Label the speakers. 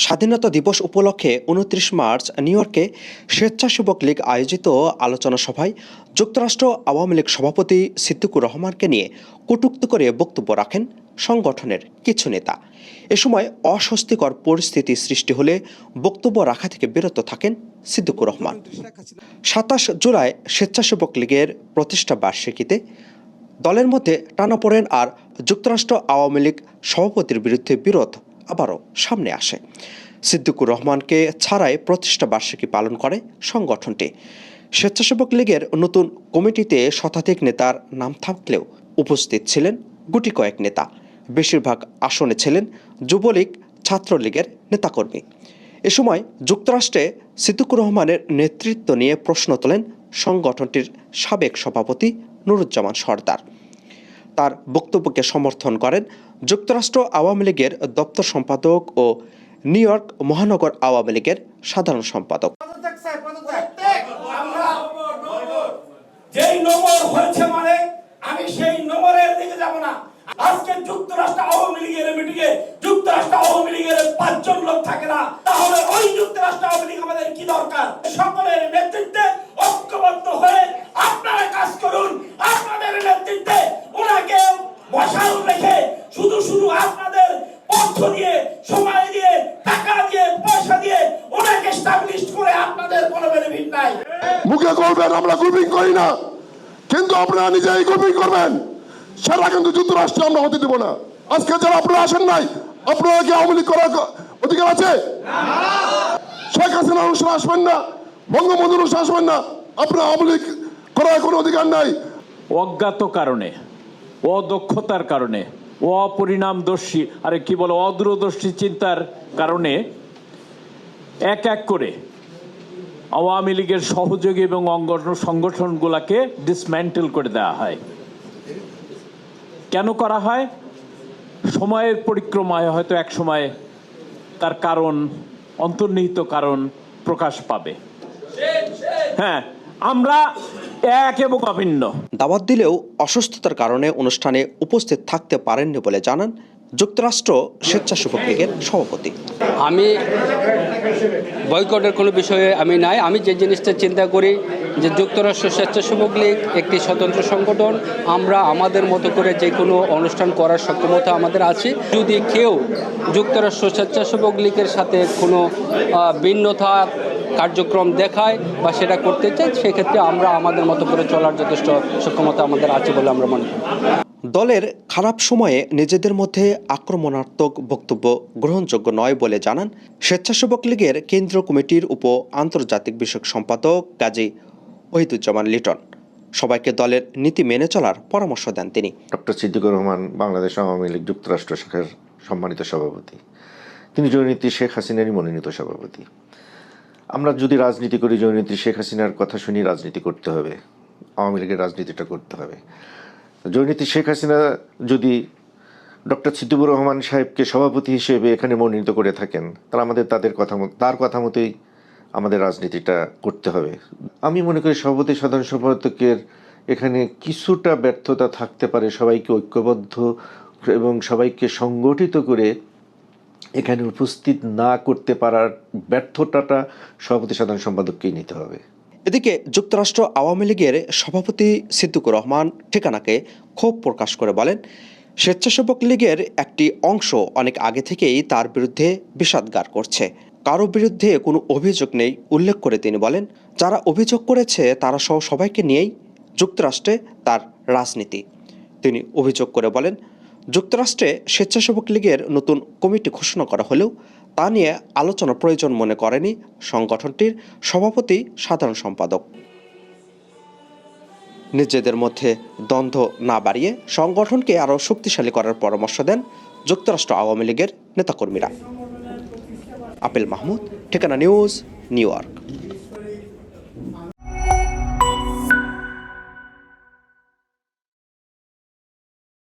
Speaker 1: স্বাধীনতা দিবস উপলক্ষে ২৯ মার্চ নিউ ইয়র্কে স্বেচ্ছাসেবক লীগ আয়োজিত আলোচনা সভায় যুক্তরাষ্ট্র আওয়ামী লীগ সভাপতি সিদ্দিকুর রহমানকে নিয়ে কটূক্তি করে বক্তব্য রাখেন সংগঠনের কিছু নেতা। এ সময় অস্বস্তিকর পরিস্থিতি সৃষ্টি হলে বক্তব্য রাখা থেকে বিরত থাকেন সিদ্দিকুর রহমান। ২৭ জুলাই স্বেচ্ছাসেবক লীগের প্রতিষ্ঠা বার্ষিকীতে দলের মধ্যে টানাপোড়েন আর যুক্তরাষ্ট্র আওয়ামী লীগ সভাপতির বিরুদ্ধে বিরোধ আবারও সামনে আসে। সিদ্দিকুর রহমানকে ছাড়াই প্রতিষ্ঠা বার্ষিকী পালন করে সংগঠনটি। স্বেচ্ছাসেবক লীগের নতুন কমিটিতে শতাধিক নেতার নাম থাকলেও উপস্থিত ছিলেন গুটি কয়েক নেতা। বেশিরভাগ আসনে ছিলেন যুবলীগ, ছাত্রলীগের নেতাকর্মী। এ সময় যুক্তরাষ্ট্রে সিদ্দিকুর রহমানের নেতৃত্ব নিয়ে প্রশ্ন তোলেন সংগঠনটির সাবেক সভাপতি নুরুজ্জামান সরদার। তার বক্তব্যকে সমর্থন করেন যুক্তরাষ্ট্র আওয়ামী লীগের দপ্তর সম্পাদক ও নিউ ইয়র্ক মহানগর আওয়ামী লীগের সাধারণ সম্পাদক।
Speaker 2: যেই নম্বর হয়েছে মানে আমি সেই নম্বরের দিকে যাব না। আজকে যুক্তরাষ্ট্র আওয়ামী লীগের মিটিংয়ে যুক্তরাষ্ট্র আওয়ামী লীগের ৫ জন লোক থাকে না, তাহলে ওই যুক্তরাষ্ট্র আওয়ামী লীগ আমাদের কি দরকার? সকলের নেতৃত্বে ঐক্যবদ্ধ হয়ে আপনারা কাজ করুন। আপনাদের নেতৃত্বে ওনাকে বসাল রেখে শুধু শুধু আপনাদের অর্থ দিয়ে, সময় দিয়ে, টাকা দিয়ে, পয়সা দিয়ে ওনাকে এস্টাবলিশ করে আপনাদের কোনো বেনিফিট নাই।
Speaker 3: মুখে করবেন আমরা গ্রুপিং করি না, কিন্তু আপনারা নিজেই গ্রুপিং করবেন, সেটা কিন্তু যুক্তরাষ্ট্রে আমরা হতে দেব না। আজকে যারা আপনারা আসেন নাই, আপনারা কি আওয়ামী লীগ করার অধিকার আছে? শেখ হাসিনা অনুষ্ঠান আসবেন না, বঙ্গবন্ধুর অনুষ্ঠান আসবেন না, আপনারা আওয়ামী লীগ করার কোনো অধিকার নাই।
Speaker 4: অজ্ঞাত কারণে, অদক্ষতার কারণে, অপরিণামদর্শী অদূরদর্শী চিন্তার কারণে এক এক করে আওয়ামী লীগের সহযোগী এবং অঙ্গ সংগঠনগুলোকে ডিসম্যান্টেল করে দেওয়া হয়। কেন করা হয়? সময়ের পরিক্রমায় হয়তো এক সময় তার কারণ, অন্তর্নিহিত কারণ প্রকাশ পাবে। হ্যাঁ, আমরা এক এবং অভিন্ন।
Speaker 1: দাওয়াত দিলেও অসুস্থতার কারণে অনুষ্ঠানে উপস্থিত থাকতে পারেননি বলে জানান যুক্তরাষ্ট্র স্বেচ্ছাসেবক লীগের সভাপতি।
Speaker 5: আমি বয়কটের কোনো বিষয়ে আমি নাই। আমি যে জিনিসটা চিন্তা করি যে যুক্তরাষ্ট্র স্বেচ্ছাসেবক লীগ একটি স্বতন্ত্র সংগঠন, আমরা আমাদের মতো করে যে কোনো অনুষ্ঠান করার সক্ষমতা আমাদের আছে। যদি কেউ যুক্তরাষ্ট্র স্বেচ্ছাসেবক লীগের সাথে কোনো ভিন্নতা কার্যক্রম দেখায় বা সেটা করতে চায়, সেক্ষেত্রে আমরা আমাদের মতো করে চলার যথেষ্ট সক্ষমতা আমাদের আছে বলে আমরা মনে করি।
Speaker 1: দলের খারাপ সময়ে নিজেদের মধ্যে আক্রমণাত্মক বক্তব্য গ্রহণযোগ্য নয় বলে জানান স্বেচ্ছাসেবক লীগের কেন্দ্রীয় কমিটির উপ আন্তর্জাতিক বিষয়ক সম্পাদক গাজী ওহিদুজ্জামান লিটন। সবাইকে দলের নীতি মেনে চলার পরামর্শ দেন তিনি।
Speaker 6: ডক্টর সিদ্দিকুর রহমান বাংলাদেশ আওয়ামী লীগ যুক্তরাষ্ট্র শাখার সম্মানিত সভাপতি। তিনি জননেত্রী শেখ হাসিনারই মনোনীত সভাপতি। আমরা যদি রাজনীতি করি, জননেত্রী শেখ হাসিনার কথা শুনি রাজনীতি করতে হবে, আওয়ামী লীগের রাজনীতিটা করতে হবে। জননেত্রী শেখ হাসিনা যদি ডক্টর সিদ্দিকুর রহমান সাহেবকে সভাপতি হিসেবে এখানে মনোনীত করে থাকেন, তাহলে তার কথা মতোই আমাদের রাজনীতিটা করতে হবে। আমি মনে করি সভাপতি, সাধারণ সম্পাদকের এখানে কিছুটা ব্যর্থতা থাকতে পারে। সবাইকে ঐক্যবদ্ধ এবং সবাইকে সংগঠিত করে এখানে উপস্থিত না করতে পারার ব্যর্থতাটা সভাপতি, সাধারণ সম্পাদককেই নিতে হবে।
Speaker 1: এদিকে যুক্তরাষ্ট্র আওয়ামী লীগের সভাপতি সিদ্দিকুর রহমান ঠিকানাকে ক্ষোভ প্রকাশ করে বলেন, স্বেচ্ছাসেবক লীগের একটি অংশ অনেক আগে থেকেই তার বিরুদ্ধে বিষাদগার করছে। কারো বিরুদ্ধে কোনো অভিযোগ নেই উল্লেখ করে তিনি বলেন, যারা অভিযোগ করেছে তারা সহ সবাইকে নিয়েই যুক্তরাষ্ট্রে তার রাজনীতি। তিনি অভিযোগ করে বলেন, যুক্তরাষ্ট্রে স্বেচ্ছাসেবক লীগের নতুন কমিটি ঘোষণা করা হলেও তা নিয়ে আলোচনা প্রয়োজন মনে করেনি সংগঠনটির সভাপতি, সাধারণ সম্পাদক। নিজেদের মধ্যে দ্বন্দ্ব না বাড়িয়ে সংগঠনকে আরও শক্তিশালী করার পরামর্শ দেন যুক্তরাষ্ট্র আওয়ামী লীগের নেতাকর্মীরা। আপেল মাহমুদ, ঠিকানা নিউজ, নিউ ইয়র্ক।